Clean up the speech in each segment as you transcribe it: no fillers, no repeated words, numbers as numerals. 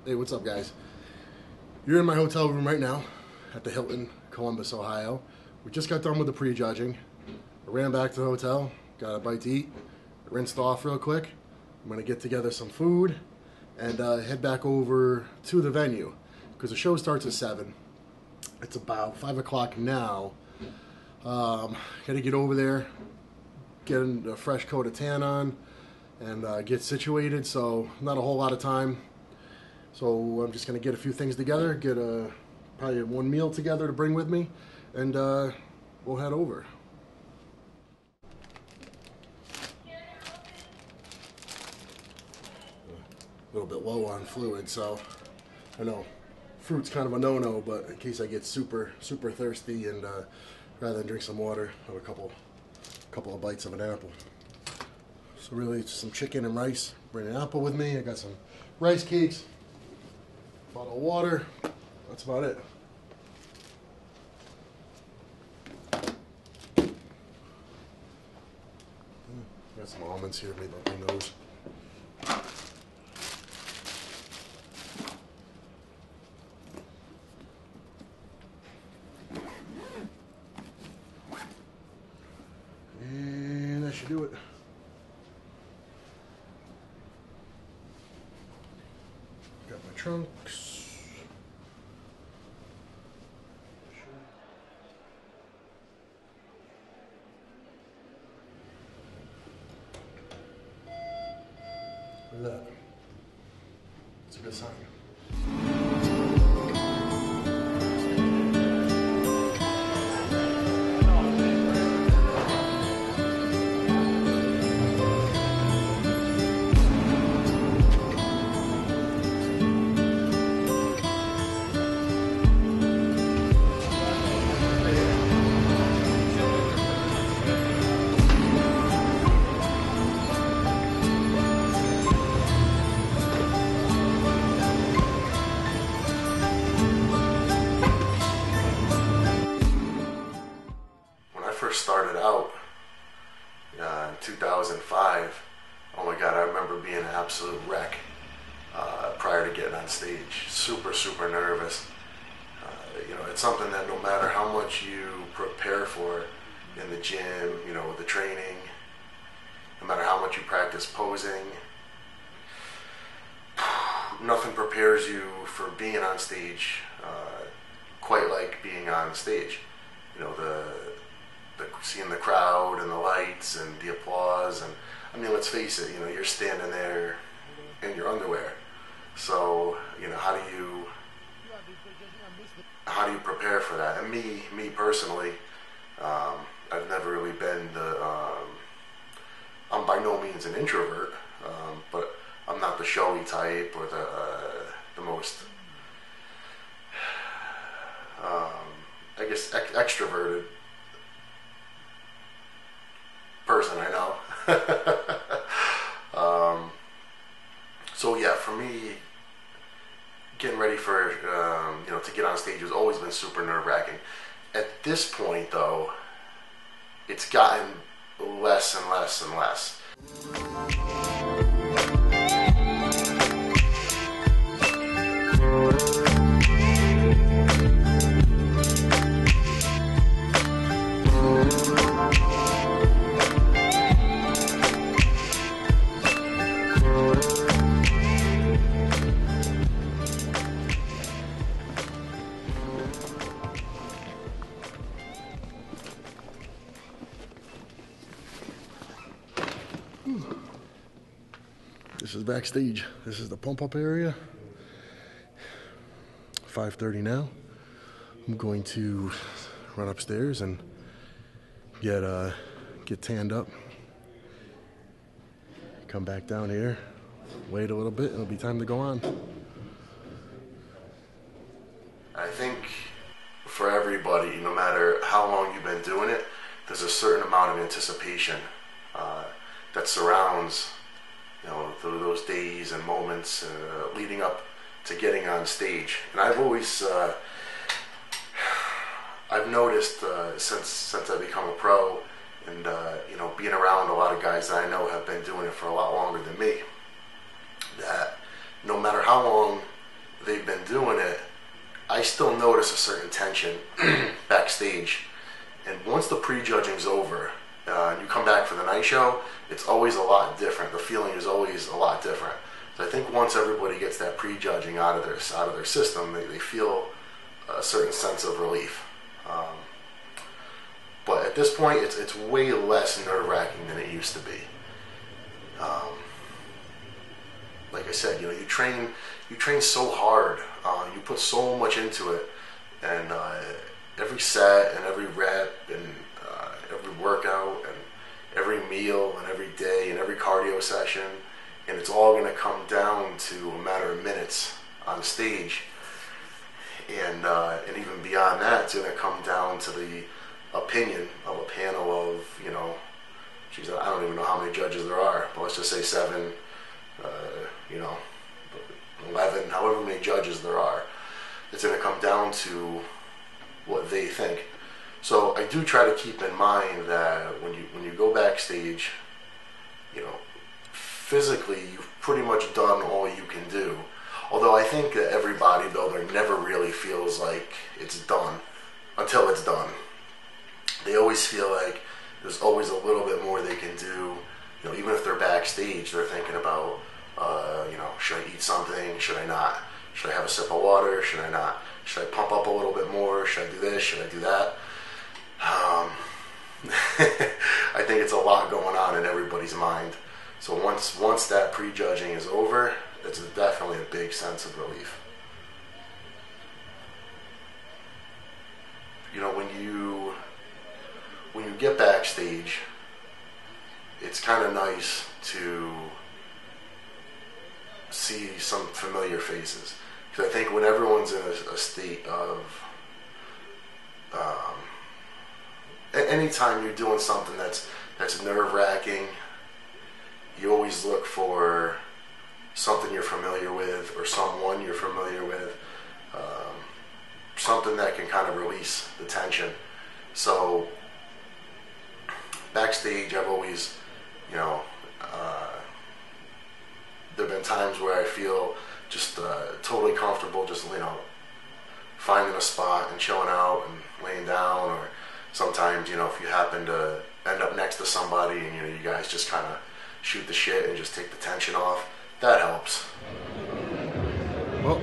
Hey, what's up, guys? You're in my hotel room right now at the Hilton, Columbus, Ohio. We just got done with the pre-judging. I ran back to the hotel, got a bite to eat, rinsed off real quick. I'm gonna get together some food and head back over to the venue because the show starts at 7. It's about 5 o'clock now. Gotta get over there, get a fresh coat of tan on, and get situated. So not a whole lot of time. So I'm just going to get a few things together, get probably one meal together to bring with me, and we'll head over. A little bit low on fluid, so I know fruit's kind of a no-no, but in case I get super thirsty and rather than drink some water, have a couple of bites of an apple. So really it's some chicken and rice. Bring an apple with me. I got some rice cakes, bottle of water. That's about it. Got some almonds here. Maybe I'll bring those. And that should do it. Got my trunks. Look at that. It's a good sign. Started out in 2005. Oh my God, I remember being an absolute wreck prior to getting on stage. Super nervous. You know, it's something that no matter how much you prepare for in the gym, you know, the training, no matter how much you practice posing, nothing prepares you for being on stage quite like being on stage. You know, seeing the crowd and the lights and the applause, and I mean, let's face it, you know, you're standing there in your underwear. So, you know, how do you prepare for that? And me personally, I've never really been I'm by no means an introvert, but I'm not the showy type or the most, I guess, extroverted person I know. So yeah, for me, getting ready for you know, to get on stage has always been super nerve-wracking. At this point, though, it's gotten less and less and less. This is backstage. This is the pump-up area. 5:30 now. I'm going to run upstairs and get tanned up. Come back down here, wait a little bit, and it'll be time to go on. I think for everybody, no matter how long you've been doing it, there's a certain amount of anticipation that surrounds, you know, those days and moments leading up to getting on stage. And I've always, I've noticed since I've become a pro, and you know, being around a lot of guys that I know have been doing it for a lot longer than me, that no matter how long they've been doing it, I still notice a certain tension backstage. And once the prejudging's over, and you come back for the night show, it's always a lot different. The feeling is always a lot different. So I think once everybody gets that prejudging out of their system, they feel a certain sense of relief. But at this point, it's way less nerve-wracking than it used to be. Like I said, you train so hard, you put so much into it, and every set and every rep and every workout and every meal and every day and every cardio session, and it's all going to come down to a matter of minutes on the stage, and even beyond that, it's going to come down to the opinion of a panel of, geez, I don't even know how many judges there are, but let's just say 7, 11, however many judges there are. It's going to come down to what they think. So I do try to keep in mind that when you go backstage, physically you've pretty much done all you can do. Although I think that every bodybuilder never really feels like it's done until it's done. They always feel like there's always a little bit more they can do. Even if they're backstage, they're thinking about, should I eat something? Should I not? Should I have a sip of water? Should I not? Should I pump up a little bit more? Should I do this? Should I do that? I think it's a lot going on in everybody's mind. So once that prejudging is over, it's definitely a big sense of relief. When you get backstage, it's kind of nice to see some familiar faces. Because I think when everyone's in a state of, anytime you're doing something that's nerve-wracking, you always look for something you're familiar with or someone you're familiar with, something that can kind of release the tension. So backstage, I've always, there have been times where I feel just totally comfortable just, finding a spot and chilling out and laying down, or sometimes, if you happen to end up next to somebody and, you guys just kind of shoot the shit and just take the tension off, that helps. Well,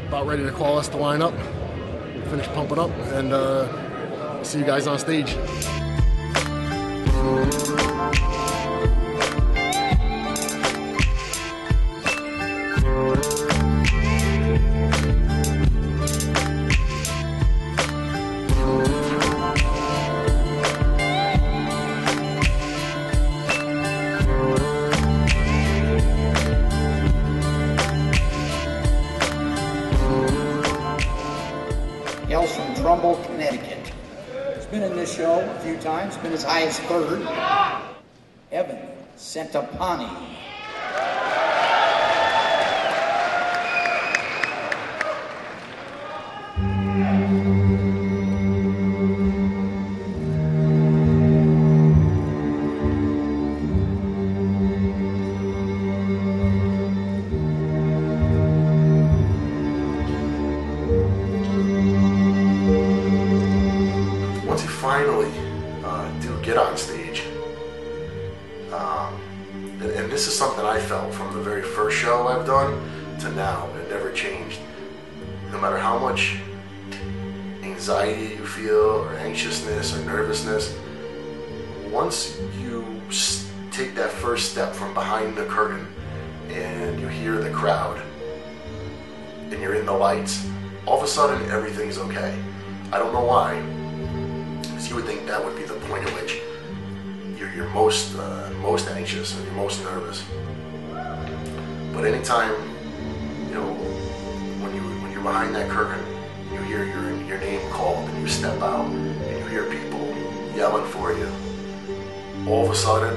about ready to call us to line up, finish pumping up, and see you guys on stage. Hails from Trumbull, Connecticut. He's been in this show a few times, been as high as 3rd. Evanom Centopani. Once you finally do get on stage, and this is something I felt from the very first show I've done to now, it never changed. No matter how much anxiety you feel, or anxiousness, or nervousness, once you take that first step from behind the curtain and you hear the crowd and you're in the lights, all of a sudden everything's okay. I don't know why, because you would think that would be the point at which you're most anxious and you're most nervous. But anytime, when you're behind that curtain, you hear your name called and you step out and you hear people yelling for you, all of a sudden,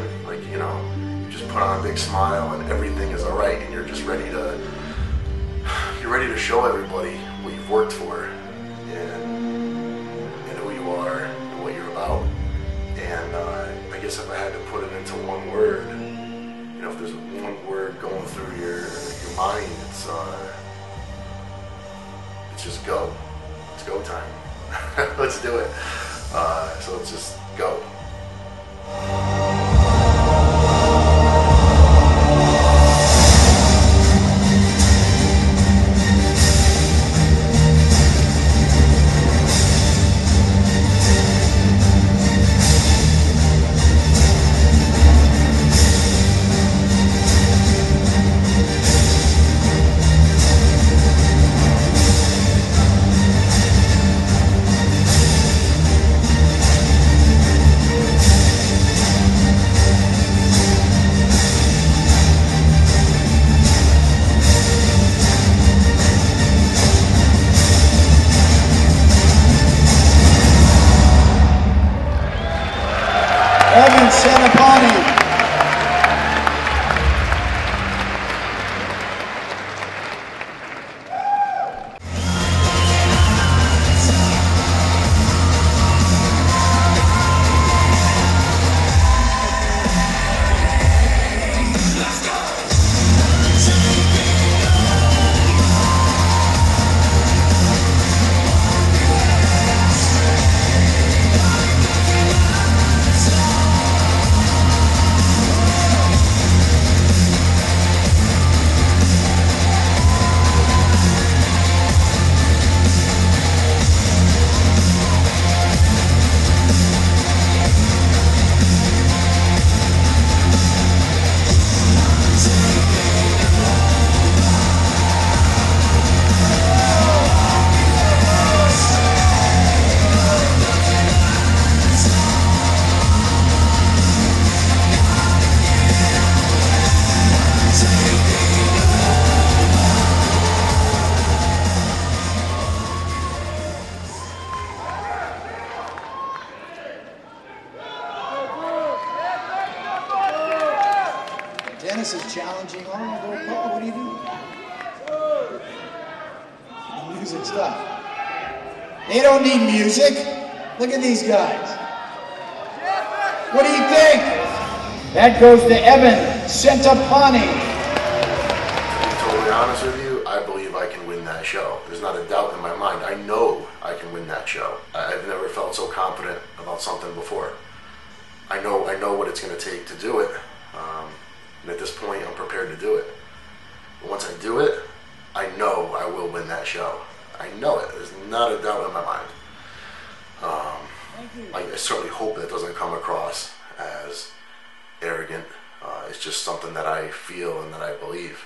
you just put on a big smile and everything is all right, and you're just ready to show everybody what you've worked for and who you are and what you're about. And I guess if I had to put it into one word, if there's one word going through your mind, just go. It's go time. Let's do it. So let's just go. Evanom Centopani. Dennis is challenging all over. Paul, what are you doing? The music stuff. They don't need music. Look at these guys. What do you think? That goes to Evanom Centopani. To be totally honest with you, I believe I can win that show. There's not a doubt in my mind. I know I can win that show. I've never felt so confident about something before. I know what it's going to take to do it. And at this point, I'm prepared to do it. But once I do it, I know I will win that show. I know it. There's not a doubt in my mind. I certainly hope that doesn't come across as arrogant. It's just something that I feel and that I believe.